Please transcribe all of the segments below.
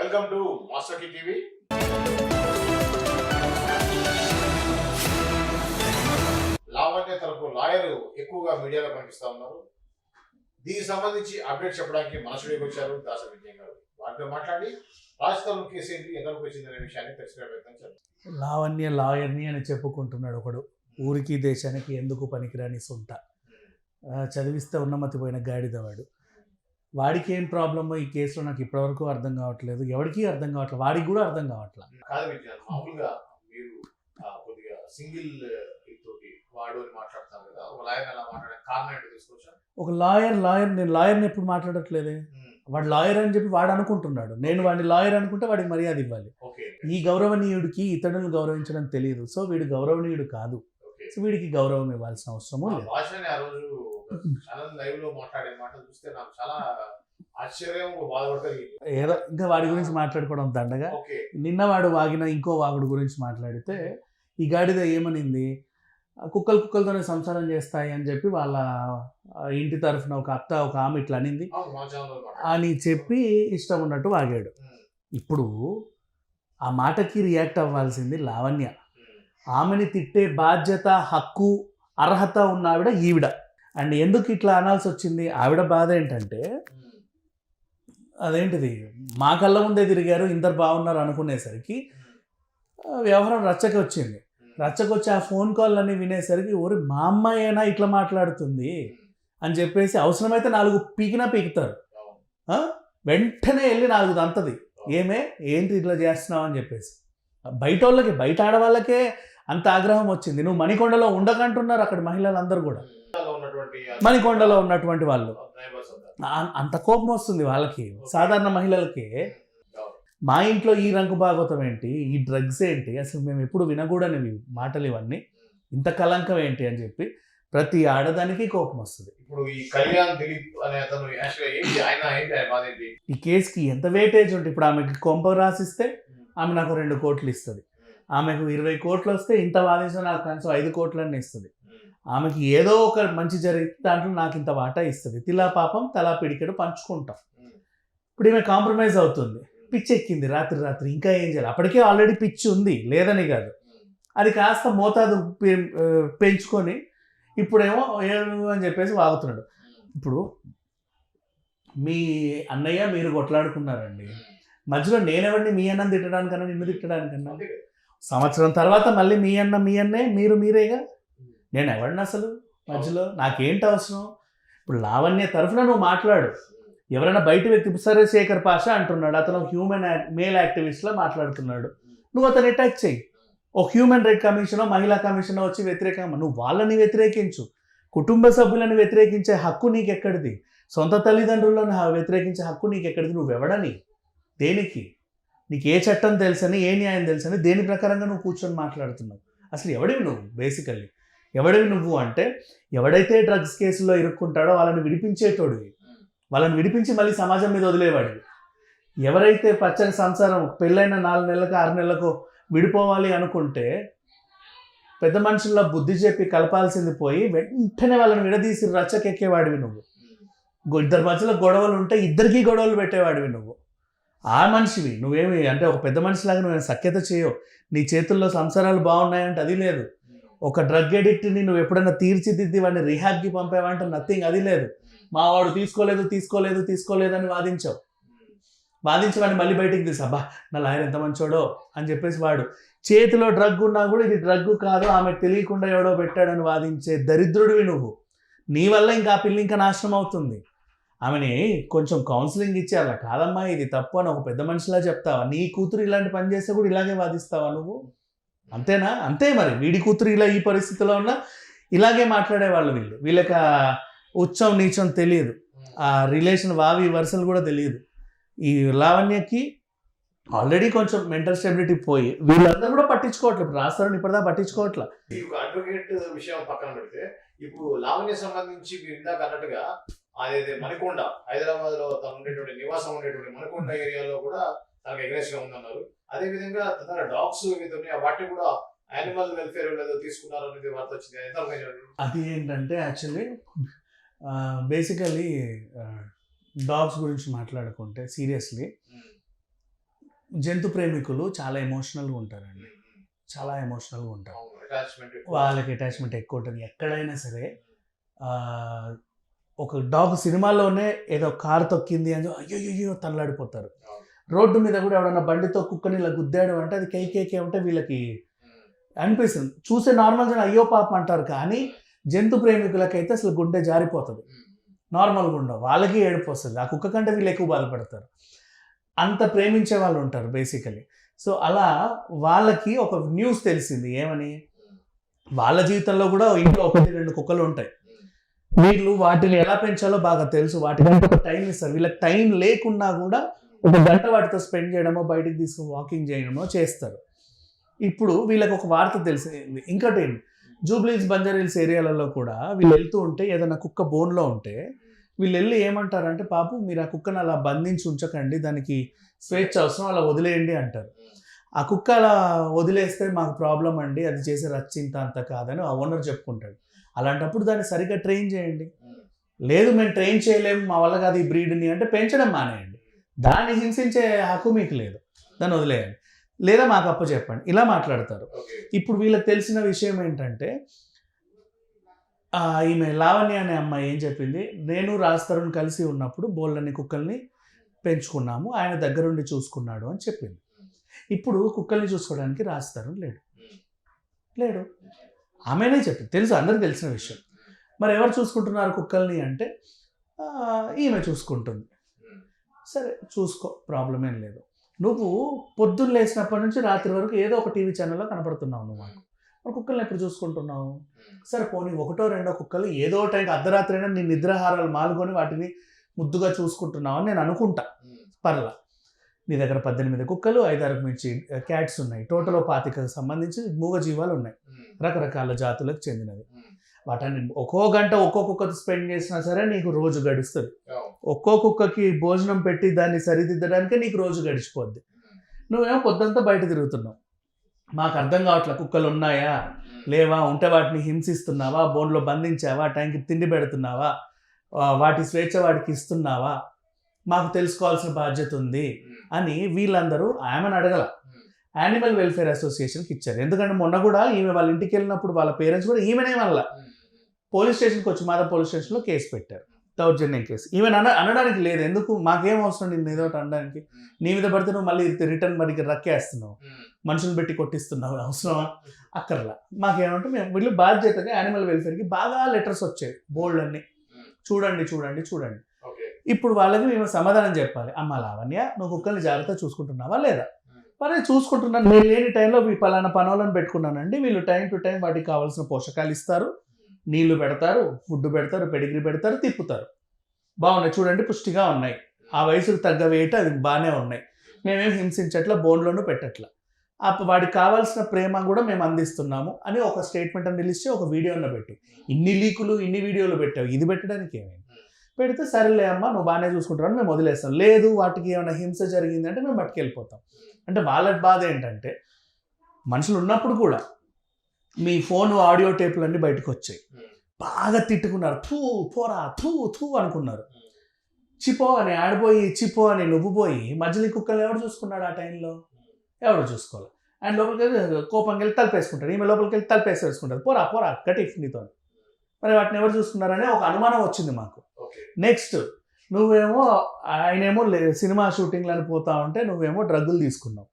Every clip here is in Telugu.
వెల్కమ్ టు మాస్టర్ కి టీవీ. లావణ్య తరపు లాయర్ ఎక్కువగా మీడియాలో కనిపిస్తా ఉన్నారు. దీనికి సంబంధించి అప్డేట్ చెప్పడానికి మన స్టూడియోకి వచ్చారు దాస విజయ్ గారు. వారితో మాట్లాడి రాజస్థాన్ కేసు ఏంటి, ఎంతవరకు వచ్చిందనే విషయాన్ని తెలుసుకునే ప్రయత్నం చేద్దాం. లావణ్య లాయర్ని అని చెప్పుకుంటున్నాడు ఒకడు. ఊరికి దేశానికి ఎందుకు పనికిరాని సొంత చదివిస్తే ఉన్నమతి పోయిన గాడిదవాడు. వాడికి ఏం ప్రాబ్లమో ఈ కేసులో నాకు ఇప్పటివరకు అర్థం కావట్లేదు. ఎవరికి అర్థం కావట్లేదు, వాడికి కూడా అర్థం కావట్లేదు. కాదు విజయ్, మామూలుగా మీరు కొద్దిగా సింగిల్ తోటి వాడు అని మాట్లాడతారు కదా, ఒక లాయర్ అలా మాట్లాడే కారణం ఏంటో తీసుకోవచ్చా? ఒక నేను లాయర్ని ఎప్పుడు మాట్లాడట్లేదే. వాడు లాయర్ అని చెప్పి వాడు అనుకుంటున్నాడు. నేను వాడిని లాయర్ అనుకుంటే వాడికి మర్యాద ఇవ్వాలి. ఈ గౌరవనీయుడికి ఇతరులను గౌరవించడం తెలియదు, సో వీడు గౌరవనీయుడు కాదు. సో వీడికి గౌరవం ఇవ్వాల్సిన అవసరము లేదు. ఆ రోజు లైవ్ లో మాట్లాడే మాటలు చూస్తే నాకు చాలా ఆశ్చర్యం, బాధపడతాయి. ఏదో ఇంకా వాడి గురించి మాట్లాడుకోవడం దండగా. నిన్న వాడు వాగిన ఇంకో వాగుడు గురించి మాట్లాడితే ఈ గాడిద ఏమనింది, కుక్కలతోనే సంసారం చేస్తాయి అని చెప్పి వాళ్ళ ఇంటి తరఫున ఒక అత్త ఒక ఆమె ఇట్లా అనింది అని చెప్పి ఇష్టం ఉన్నట్టు వాగాడు. ఇప్పుడు ఆ మాటకి రియాక్ట్ అవ్వాల్సింది లావణ్య. ఆమెని తిట్టే బాధ్యత, హక్కు, అర్హత ఉన్న ఆవిడ ఈవిడ. అండ్ ఎందుకు ఇట్లా అనాల్సి వచ్చింది, ఆవిడ బాధ ఏంటంటే అదేంటిది మా కళ్ళ ముందే తిరిగారు ఇందరు బాగున్నారు అనుకునేసరికి వ్యవహారం రచ్చకి వచ్చింది. రచ్చకొచ్చి ఆ ఫోన్ కాల్ అన్నీ వినేసరికి ఓరి మా అమ్మాయినా ఇట్లా మాట్లాడుతుంది అని చెప్పేసి అవసరమైతే 4 పీకినా పీకుతారు. వెంటనే వెళ్ళి 4 దంతది. ఏంటి ఇట్లా చేస్తున్నావు అని చెప్పేసి బయట ఆడవాళ్ళకే అంత ఆగ్రహం వచ్చింది. నువ్వు మణికొండలో ఉండకంటున్నారు అక్కడ మహిళలందరూ కూడా. మణికొండలో ఉన్నటువంటి వాళ్ళు అంత కోపం వస్తుంది వాళ్ళకి. సాధారణ మహిళలకి మా ఇంట్లో ఈ రంగు భాగవతం ఏంటి, ఈ డ్రగ్స్ ఏంటి, అసలు మేము ఎప్పుడు వినకూడనివి మాటలు ఇవన్నీ, ఇంత కలంకం ఏంటి అని చెప్పి ప్రతి ఆడదానికి కోపం వస్తుంది. ఇప్పుడు ఈ కళ్యాణ్ దిలీప్ అనే అతను ఈ కేసుకి ఎంత వెయిటేజ్ ఉంటుంది. ఇప్పుడు ఆమెకి కొంప రాసిస్తే ఆమె నాకు 2 కోట్లు ఇస్తుంది. ఆమెకు 20 కోట్లు వస్తే ఇంత వాదించిన నాకు కనీసం 5 కోట్లన్నీ ఇస్తుంది. ఆమెకి ఏదో ఒక మంచి జరిగితే దాంట్లో నాకు ఇంత వాటా ఇస్తుంది. తిలా పాపం తలా పిడికెడు పంచుకుంటాం. ఇప్పుడు ఈమె కాంప్రమైజ్ అవుతుంది. పిచ్చి ఎక్కింది రాత్రి ఇంకా ఏం చేయాలి. అప్పటికే ఆల్రెడీ పిచ్చి ఉంది, లేదని కాదు. అది కాస్త మోతాదు పెంచుకొని ఇప్పుడేమో అని చెప్పేసి వాగుతున్నాడు. ఇప్పుడు మీ అన్నయ్య మీరు కొట్లాడుకున్నారండి, మధ్యలో నేనెవరిని మీ అన్నం తిట్టడానికన్నా నిన్ను తిట్టడానికన్నా? సంవత్సరం తర్వాత మళ్ళీ మీ అన్నే మీరేగా. నేను ఎవరిని అసలు మధ్యలో? నాకేంటి అవసరం? ఇప్పుడు లావణ్య తరఫున నువ్వు మాట్లాడు. ఎవరైనా బయట వ్యక్తి సరే శేఖర్ పాషా అంటున్నాడు, అతను హ్యూమన్ మేల్ యాక్టివిస్ట్లా మాట్లాడుతున్నాడు, నువ్వు అతను అటాక్ చేయి. ఒక హ్యూమన్ రైట్ కమిషనో మహిళా కమిషనో వచ్చి వ్యతిరేకంగా నువ్వు వాళ్ళని వ్యతిరేకించు. కుటుంబ సభ్యులను వ్యతిరేకించే హక్కు నీకెక్కడిది? సొంత తల్లిదండ్రులను వ్యతిరేకించే హక్కు నీకెక్కడిది? నువ్వెవడని, దేనికి, నీకు ఏ చట్టం తెలుసని, ఏ న్యాయం తెలుసని, దేని ప్రకారంగా నువ్వు కూర్చొని మాట్లాడుతున్నావు? అసలు ఎవడివి నువ్వు? బేసికల్లీ ఎవడివి నువ్వు అంటే, ఎవడైతే డ్రగ్స్ కేసులో ఇరుక్కుంటాడో వాళ్ళని విడిపించేటోడివి, వాళ్ళని విడిపించి మళ్ళీ సమాజం మీద వదిలేవాడివి. ఎవరైతే పచ్చని సంసారం పెళ్ళైన 4 నెలలకు 6 నెలలకు విడిపోవాలి అనుకుంటే పెద్ద మనుషుల్లో బుద్ధి చెప్పి కలపాల్సింది పోయి వెంటనే వాళ్ళని విడదీసి రచ్చకెక్కేవాడివి నువ్వు. 2 మధ్యలో గొడవలు ఉంటే 2కి గొడవలు పెట్టేవాడివి నువ్వు. ఆ మనిషివి నువ్వేమి అంటే ఒక పెద్ద మనిషిలాగా నువ్వేమి సఖ్యత చేయవు. నీ చేతుల్లో సంసారాలు బాగున్నాయంటే అది లేదు. ఒక డ్రగ్ ఎడిక్ట్ని నువ్వు ఎప్పుడైనా తీర్చిదిద్ది వాడిని రిహాబ్కి పంపావంటే నథింగ్, అది లేదు. మా వాడు తీసుకోలేదు అని వాదించావు. వాదించి వాడిని మళ్ళీ బయటికి తీసా, నా లాయర్ ఎంత మంచోడో అని చెప్పేసి వాడు చేతిలో డ్రగ్ ఉన్నా కూడా ఇది డ్రగ్ కాదు ఆమెకు తెలియకుండా ఎవడో పెట్టాడని వాదించే దరిద్రుడివి నువ్వు. నీ వల్ల ఇంకా ఆ పిల్ల ఇంకా నాశనం అవుతుంది. ఆమెని కొంచెం కౌన్సిలింగ్ ఇచ్చి అలా కాదమ్మా ఇది తప్పు అని ఒక పెద్ద మనిషిలా చెప్తావా? నీ కూతురు ఇలాంటి పని చేస్తే కూడా ఇలాగే వాదిస్తావా నువ్వు? అంతేనా? అంతే మరి. వీడి కూతురు ఇలా ఈ పరిస్థితిలో ఉన్నా ఇలాగే మాట్లాడేవాళ్ళు వీళ్ళు. వీళ్ళకి ఉచ్చం నీచం తెలియదు, ఆ రిలేషన్ వావి వరుసలు కూడా తెలియదు. ఈ లావణ్యకి ఆల్రెడీ కొంచెం మెంటల్ స్టెబిలిటీ పోయి వీళ్ళందరూ కూడా పట్టించుకోవట్లేదు. రాస్తారని ఇప్పటిదా పట్టించుకోవట్లేదు. ఈ అడ్వకేట్ విషయం పక్కన పెడితే ఇప్పుడు లావణ్య సంబంధించి మీరు ఇందాక అన్నట్టుగా అదే మణికొండ, హైదరాబాద్ లో తను ఉండేటువంటి నివాసం ఉండేటువంటి మణికొండ ఏరియాలో కూడా తనకు అగ్రెసివ్ గా ఉందన్నారు. అదే విధంగా తన డాగ్స్ వాటిని కూడా యానిమల్ వెల్ఫేర్ తీసుకున్నారు అనేది వార్త వచ్చింది. అది ఏంటంటే యాక్చువల్లీ బేసికలీ డాగ్స్ గురించి మాట్లాడుకుంటే సీరియస్లీ జంతు ప్రేమికులు చాలా ఎమోషనల్గా ఉంటారండి, చాలా ఎమోషనల్గా ఉంటారు. అటాచ్మెంట్ వాళ్ళకి అటాచ్మెంట్ ఎక్కువ ఉంటుంది. ఎక్కడైనా సరే ఆ, ఒక డాగ్ సినిమాలోనే ఏదో కారు తొక్కింది అని అయ్యో అయ్యో తనలాడిపోతారు. రోడ్డు మీద కూడా ఎవడన్నా బండితో కుక్కని ఇలా గుద్దాడు అంటే అది కేకే ఉంటే వీళ్ళకి అనిపిస్తుంది. చూసే నార్మల్ జనం అయ్యో పాపం అంటారు, కానీ జంతు ప్రేమికులకైతే అసలు గుండె జారిపోతుంది. నార్మల్గా ఉండవు, వాళ్ళకి ఏడుపు వస్తుంది. ఆ కుక్క కంటే వీళ్ళు ఎక్కువ బాధపడతారు. అంత ప్రేమించే వాళ్ళు ఉంటారు బేసికలీ. సో అలా వాళ్ళకి ఒక న్యూస్ తెలిసింది ఏమని, వాళ్ళ జీవితంలో కూడా ఇంట్లో 1-2 కుక్కలు ఉంటాయి. వీళ్ళు వాటిని ఎలా పెంచాలో బాగా తెలుసు, వాటికంటే ఒక టైం ఇస్తారు. వీళ్ళకి టైం లేకున్నా కూడా 1 గంట వాటితో స్పెండ్ చేయడమో బయటికి తీసుకుని వాకింగ్ చేయడమో చేస్తారు. ఇప్పుడు వీళ్ళకి ఒక వార్త తెలిసింది. ఇంకోటి ఏంటి, జూబ్లీహిల్స్ బంజారాహిల్స్ ఏరియాలలో కూడా వీళ్ళు వెళ్తూ ఉంటే ఏదైనా కుక్క బోన్లో ఉంటే వీళ్ళు వెళ్ళి ఏమంటారంటే పాపు మీరు ఆ కుక్కను అలా బంధించి ఉంచకండి, దానికి స్వేచ్ఛ అవసరం, అలా వదిలేయండి అంటారు. ఆ కుక్క అలా వదిలేస్తే మాకు ప్రాబ్లం అండి, అది చేసే రచ్చింత అంత కాదని ఆ ఓనర్ చెప్పుకుంటాడు. అలాంటప్పుడు దాన్ని సరిగ్గా ట్రైన్ చేయండి. లేదు మేము ట్రైన్ చేయలేము, మా వల్ల కాదు ఈ బ్రీడ్ని అంటే పెంచడం మానేయండి. దాన్ని హింసించే హక్కు మీకు లేదు, దాన్ని వదిలేయండి, లేదా మాకు అప్ప చెప్పండి, ఇలా మాట్లాడతారు. ఇప్పుడు వీళ్ళకి తెలిసిన విషయం ఏంటంటే ఈమె లావణ్య అనే అమ్మాయి ఏం చెప్పింది, నేను రాజ్ తరుణ్ కలిసి ఉన్నప్పుడు బోళ్ళని కుక్కల్ని పెంచుకున్నాము, ఆయన దగ్గరుండి చూసుకున్నాడు అని చెప్పింది. ఇప్పుడు కుక్కల్ని చూసుకోవడానికి రాజ్ తరుణ్ లేడు. ఆమెనే చెప్పింది, తెలుసు, అందరికి తెలిసిన విషయం. మరి ఎవరు చూసుకుంటున్నారు కుక్కల్ని అంటే ఈమె చూసుకుంటుంది. సరే చూసుకో, ప్రాబ్లం ఏం లేదు. నువ్వు పొద్దున్న లేచినప్పటి నుంచి రాత్రి వరకు ఏదో ఒక టీవీ ఛానల్లో కనపడుతున్నావు, నువ్వు మాకు మరి కుక్కల్ని ఎప్పుడు చూసుకుంటున్నావు? సరే పోనీ 1-2 కుక్కలు ఏదో టైంకి అర్ధరాత్రి అయినా నీ నిద్రాహారాలు మాలుకొని వాటిని ముద్దుగా చూసుకుంటున్నావు అని నేను అనుకుంటా, పర్లా. నీ దగ్గర 18 కుక్కలు, 5-6 మించి క్యాట్స్ ఉన్నాయి, టోటల్ 25కి సంబంధించి మూగజీవాలు ఉన్నాయి, రకరకాల జాతులకు చెందినవి. వాటిని ఒక్కో గంట ఒక్కో కుక్కతో స్పెండ్ చేసినా సరే నీకు రోజు గడుస్తుంది. ఒక్కో కుక్కకి భోజనం పెట్టి దాన్ని సరిదిద్దడానికే నీకు రోజు గడిచిపోద్ది. నువ్వేమో పొద్దంతా బయట తిరుగుతున్నావు. మాకు అర్థం కావట్లేదు, కుక్కలు ఉన్నాయా లేవా, ఉంటే వాటిని హింసిస్తున్నావా, బోన్లో బంధించావా, టైంకి తిండి పెడుతున్నావా, వాటి స్వేచ్ఛ వాటికి ఇస్తున్నావా, మాకు తెలుసుకోవాల్సిన బాధ్యత ఉంది అని వీళ్ళందరూ ఆమెను అడగల, యానిమల్ వెల్ఫేర్ అసోసియేషన్కి ఇచ్చారు. ఎందుకంటే మొన్న కూడా ఈమె వాళ్ళ ఇంటికి వెళ్ళినప్పుడు వాళ్ళ పేరెంట్స్ కూడా ఈమెనే వల్ల పోలీస్ స్టేషన్కి వచ్చి మాదా పోలీస్ స్టేషన్లో కేసు పెట్టారు, దౌర్జన్యం కేసు. ఈమెను అనడానికి లేదు, ఎందుకు మాకేం అవసరం నిన్ను ఏదో ఒకటి అనడానికి, నీ మీద పడితే నువ్వు మళ్ళీ రిటర్న్ మరికి రక్కేస్తున్నావు, మనుషులు పెట్టి కొట్టిస్తున్నావు, అవసరమా? అక్కర్లా. మాకేమంటే మేము వీళ్ళు బాధ్యతగా యానిమల్ వెల్ఫేర్కి బాగా లెటర్స్ వచ్చాయి బోల్డ్ అన్ని, చూడండి. ఇప్పుడు వాళ్ళకి మేము సమాధానం చెప్పాలి, అమ్మ లావణ్య నువ్వు కుక్కల్ని జాగ్రత్తగా చూసుకుంటున్నావా లేదా? మరి చూసుకుంటున్నాను, నేను లేని టైంలో పలానా పనులను పెట్టుకున్నానండి, వీళ్ళు టైం టు టైం వాటికి కావాల్సిన పోషకాలు ఇస్తారు, నీళ్లు పెడతారు, ఫుడ్ పెడతారు, పెడిగ్రీ పెడతారు, తిప్పుతారు, బాగున్నాయి చూడండి, పుష్టిగా ఉన్నాయి, ఆ వయసుకు తగ్గ వెయిట్ అది బాగానే ఉన్నాయి, మేమేం హింసించట్లా, బోన్లోనూ పెట్టట్లా, వాడికి కావాల్సిన ప్రేమ కూడా మేము అందిస్తున్నాము అని ఒక స్టేట్మెంట్ అని రిలీజ్ చేసి ఒక వీడియోలో పెట్టు. ఇన్ని లీకులు ఇన్ని వీడియోలు పెట్టావు, ఇది పెట్టడానికి ఏమైంది? పెడితే సరేలే అమ్మ నువ్వు బాగానే చూసుకుంటారని మేము వదిలేస్తాం, లేదు వాటికి ఏమైనా హింస జరిగింది అంటే మేము పట్టుకెళ్ళిపోతాం. అంటే వాళ్ళ బాధ ఏంటంటే మనుషులు ఉన్నప్పుడు కూడా మీ ఫోన్ ఆడియో టేపులన్నీ బయటకు వచ్చాయి, బాగా తిట్టుకున్నారు, థూ పోరా థూ అనుకున్నారు, చిపో అని ఆడిపోయి చిపో అని నువ్వు పోయి మధ్యలో కుక్కలు ఎవరు చూసుకున్నాడు ఆ టైంలో? ఎవరు చూసుకోవాలి. అండ్ లోపలికి వెళ్ళి కోపంకి వెళ్ళి తలపేసుకుంటారు, ఈమె లోపలికి వెళ్ళి తలపేసుకుంటారు, పోరా కటిఫ్ నీతో. మరి వాటిని ఎవరు చూసుకున్నారనే ఒక అనుమానం వచ్చింది మాకు. నెక్స్ట్ నువ్వేమో ఆయనేమో సినిమా షూటింగ్లని పోతా ఉంటే నువ్వేమో డ్రగ్గులు తీసుకున్నావు,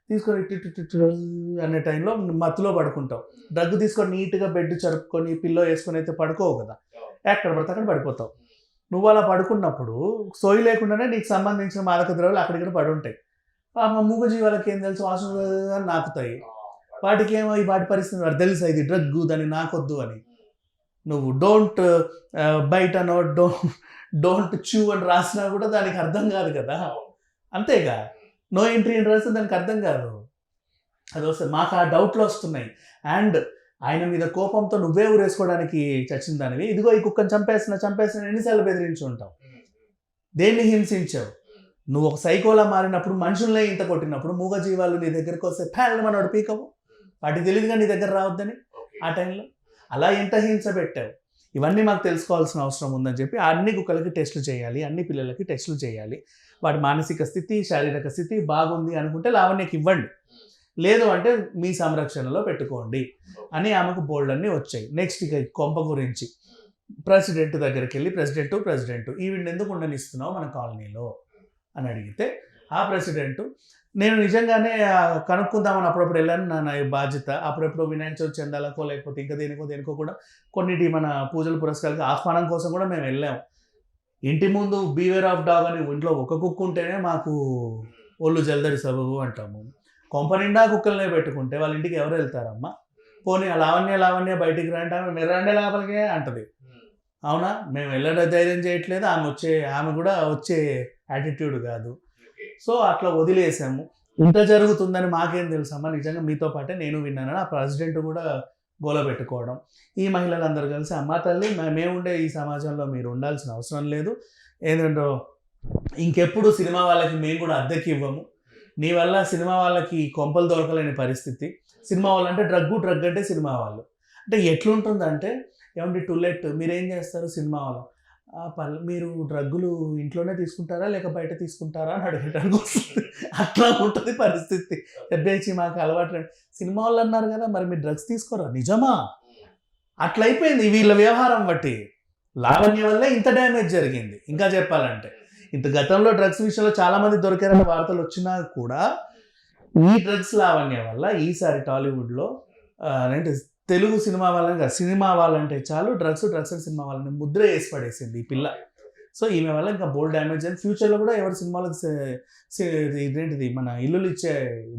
తీసుకొని అనే టైంలో మత్తులో పడుకుంటావు, డ్రగ్ తీసుకొని నీట్గా బెడ్ చరుపుకొని పిల్లో వేసుకొని అయితే పడుకోవు కదా, ఎక్కడ పడితే అక్కడ పడిపోతావు. నువ్వు అలా పడుకున్నప్పుడు సోయి లేకుండానే నీకు సంబంధించిన మాదక ద్రవ్యాలు అక్కడిక్కడ పడి ఉంటాయి. మూగజీవాలకి ఏం తెలుసు, వాసన నాకుతాయి, వాటికి ఏమో వాటి పరిస్థితి వాటి తెలుసా ఇది డ్రగ్గు, దాన్ని నాకొద్దు అని. నువ్వు డోంట్ బైట్ అనో డోంట్ చూ అని రాసినా కూడా దానికి అర్థం కాదు కదా, అంతేగా. నో ఎంట్రీ అని రాస్తే దానికి అర్థం కాదు. అది వస్తుంది, మాకు ఆ డౌట్లు వస్తున్నాయి. అండ్ ఆయన మీద కోపంతో నువ్వే ఊరేసుకోవడానికి చచ్చిన దానివి, ఇదిగో ఈ కుక్కను చంపేసిన ఎన్నిసార్లు బెదిరించి ఉంటావు, దేన్ని హింసించావు? నువ్వు ఒక సైకోలా మారినప్పుడు, మనుషుల్నే ఇంత కొట్టినప్పుడు, మూగజీవాలు నీ దగ్గరకు వస్తే ఫ్యాన్ మనోడు పీకవు, వాటికి తెలియదుగా నీ దగ్గర రావద్దని ఆ టైంలో. అలా ఎంత హింస పెట్టావు, ఇవన్నీ మాకు తెలుసుకోవాల్సిన అవసరం ఉందని చెప్పి అన్ని కుక్కలకి టెస్టులు చేయాలి, అన్ని పిల్లలకి టెస్టులు చేయాలి. వాటి మానసిక స్థితి, శారీరక స్థితి బాగుంది అనుకుంటే లావణ్యకి ఇవ్వండి, లేదు అంటే మీ సంరక్షణలో పెట్టుకోండి అని ఆమెకు బోల్డ్ వచ్చాయి. నెక్స్ట్ ఇక కొంప గురించి ప్రెసిడెంట్ దగ్గరికి వెళ్ళి ప్రెసిడెంట్ ఈవిడ ఎందుకు ఉండనిస్తున్నావు మన కాలనీలో అని అడిగితే ఆ ప్రెసిడెంట్ నేను నిజంగానే కనుక్కుందామని అప్పుడప్పుడు వెళ్ళాను, నా బాధ్యత. అప్పుడప్పుడు వినాయక చవితి చందాలకో లేకపోతే ఇంకా దేనికో కూడా కొన్నిటి మన పూజల పురస్కారాలకి ఆహ్వానం కోసం కూడా మేము వెళ్ళాము. ఇంటి ముందు బీవేర్ ఆఫ్ డాగ్ అని ఇంట్లో ఒక కుక్క ఉంటేనే మాకు ఒళ్ళు జల్దరి సబబు అంటాము. కొంప నిండా కుక్కలనే పెట్టుకుంటే వాళ్ళ ఇంటికి ఎవరు వెళ్తారమ్మా? పోనీ లావణ్య బయటికి రంటే ఆమె మెర్రండే లోపలికే అంటది. అవునా, మేము వెళ్ళడం ధైర్యం చేయట్లేదు, ఆమె కూడా వచ్చే యాటిట్యూడ్ కాదు. సో అట్లా వదిలేసాము. ఇంత జరుగుతుందని మాకేం తెలుసమ్మా, నిజంగా మీతో పాటే నేను విన్నానని ఆ ప్రెసిడెంట్ కూడా గోల పెట్టుకోవడం. ఈ మహిళలందరూ కలిసి అమ్మా తల్లి మేముండే ఈ సమాజంలో మీరు ఉండాల్సిన అవసరం లేదు, ఏంటంటే ఇంకెప్పుడు సినిమా వాళ్ళకి మేము కూడా అద్దెకి ఇవ్వము, నీ వల్ల సినిమా వాళ్ళకి కొంపలు దొరకలేని పరిస్థితి. సినిమా వాళ్ళు అంటే డ్రగ్ అంటే సినిమా వాళ్ళు అంటే ఎట్లుంటుందంటే, ఏమంటే టూలెట్ మీరేం చేస్తారు సినిమా వాళ్ళు, మీరు డ్రగ్గులు ఇంట్లోనే తీసుకుంటారా లేక బయట తీసుకుంటారా అని అడిగేటానికి వస్తుంది. అట్లా ఉంటుంది పరిస్థితి. పెద్దచ్చి మాకు అలవాటు సినిమా వాళ్ళు అన్నారు కదా మరి మీరు డ్రగ్స్ తీసుకోరా, నిజమా? అట్లా అయిపోయింది వీళ్ళ వ్యవహారం బట్టి. లావణ్య వల్ల ఇంత డ్యామేజ్ జరిగింది. ఇంకా చెప్పాలంటే ఇంత గతంలో డ్రగ్స్ విషయంలో చాలామంది దొరికారన్న వార్తలు వచ్చినా కూడా ఈ డ్రగ్స్ లావణ్య వల్ల ఈసారి టాలీవుడ్లో అంటే తెలుగు సినిమా వాళ్ళంటే చాలు డ్రగ్స్ అండ్ సినిమా వాళ్ళని ముద్ర వేసి పడేసింది ఈ పిల్ల. సో ఈమె వల్ల ఇంకా బోల్డ్ డ్యామేజ్ అయింది. ఫ్యూచర్లో కూడా ఎవరి సినిమాలకు ఇదేంటిది మన ఇల్లులు ఇచ్చే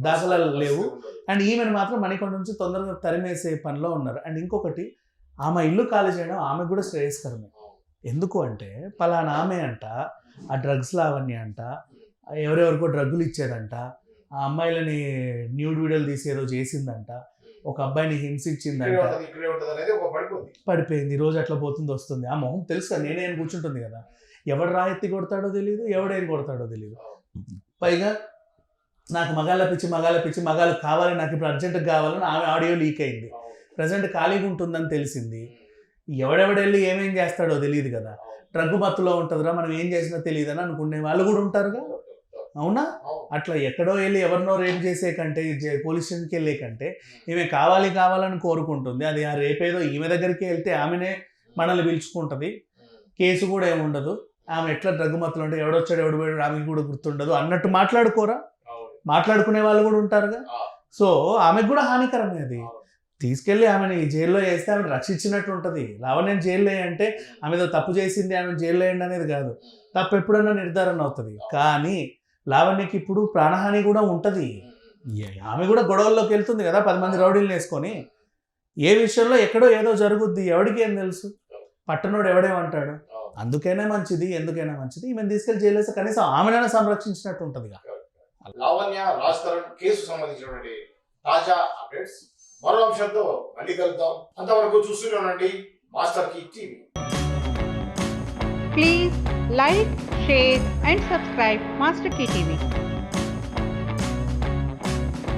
దాఖలాలు లేవు. అండ్ ఈమెను మాత్రం మణికొండ నుంచి తొందరగా తరిమేసే పనిలో ఉన్నారు. అండ్ ఇంకొకటి, ఆమె ఇల్లు ఖాళీ చేయడం ఆమె కూడా శ్రేయస్కరమే. ఎందుకు అంటే పలానా ఆమె అంట ఆ డ్రగ్స్ లావణ్య అంట ఎవరెవరికో డ్రగ్గులు ఇచ్చేదంట, ఆ అమ్మాయిలని న్యూడ్ వీడియోలు తీసేదో చేసిందంట, ఒక అబ్బాయిని హింసించిందంట, పడిపోయింది. రోజు అట్లా పోతుంది వస్తుంది. ఆ మొహం తెలుసు కదా, నేనే కూర్చుంటుంది కదా, ఎవడు రాయెత్తి కొడతాడో తెలియదు, ఎవడేం కొడతాడో తెలియదు. పైగా నాకు మగాళ్ళ పిచ్చి మగాళ్ళు కావాలి, నాకు ఇప్పుడు అర్జెంటుగా కావాలని ఆమె ఆడియో లీక్ అయింది. ప్రజెంట్ ఖాళీగా ఉంటుందని తెలిసింది. ఎవడెవడెళ్ళి ఏమేం చేస్తాడో తెలియదు కదా, డ్రగ్గు మత్తులో ఉంటుందిరా మనం ఏం చేసినా తెలియదు అని అనుకునే వాళ్ళు కూడా ఉంటారుగా. అవునా? అట్లా ఎక్కడో వెళ్ళి ఎవరినో రేప్ చేసే కంటే, పోలీస్ స్టేషన్కి వెళ్ళే కంటే ఈమె కావాలని కోరుకుంటుంది. అది ఆ రేపేదో ఈమె దగ్గరికి వెళ్తే ఆమెనే మనల్ని పిలుచుకుంటుంది, కేసు కూడా ఏముండదు. ఆమె ఎట్లా డ్రగ్గు మత్తులు ఉంటే ఎవడొచ్చాడు ఎవడు పోయాడు ఆమెకి కూడా గుర్తుండదు అన్నట్టు మాట్లాడుకునే వాళ్ళు కూడా ఉంటారుగా. సో ఆమెకు కూడా హానికరమే. అది తీసుకెళ్ళి ఆమెని జైల్లో వేస్తే ఆమెను రక్షించినట్టు ఉంటుంది. లావణ్యని జైల్లో అంటే ఆమె ఏదో తప్పు చేసింది ఆమెను జైల్లో వేయండి అనేది కాదు, తప్పు ఎప్పుడన్నా నిర్ధారణ అవుతుంది. కానీ లావణ్యకి ఇప్పుడు ప్రాణహాని కూడా ఉంటుంది. ఆమె కూడా గొడవల్లోకి వెళ్తుంది కదా 10 మంది రౌడీలను వేసుకొని. ఏ విషయంలో ఎక్కడో ఏదో జరుగుద్ది, ఎవడికి ఏం తెలుసు, పట్టణోడు ఎవడేమంటాడు. అందుకైనా మంచిది, ఎందుకైనా మంచిది ఈమెను తీసుకెళ్లి జైలు వేస్తే కనీసం ఆమెనైనా సంరక్షించినట్టు ఉంటుంది. లావణ్య రాజ్ తరుణ్ కేసు సంబంధించినటువంటి తాజా అప్డేట్స్ మరో అంశంతో మళ్ళీ కలుద్దాం. అంతవరకు చూస్తూనే ఉండండి master key TV. Please like, share and subscribe Master Key TV.